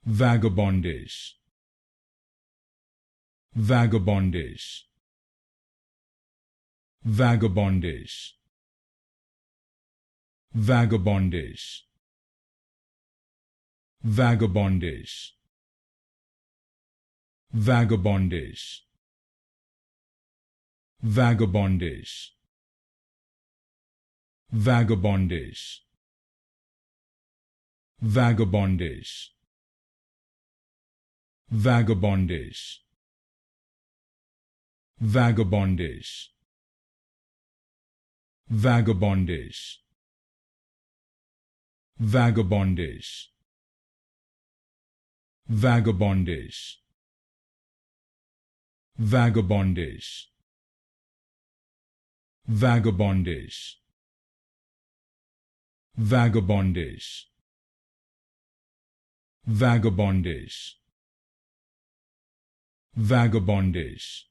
Vagabondish, Vagabondish, Vagabondish, Vagabondish, Vagabondish, Vagabondish, Vagabondish, Vagabondish, Vagabondish, Vagabondish, Vagabondish, Vagabondish, Vagabondish, Vagabondish, Vagabondish, Vagabondish, Vagabondish, Vagabondish, Vagabondish,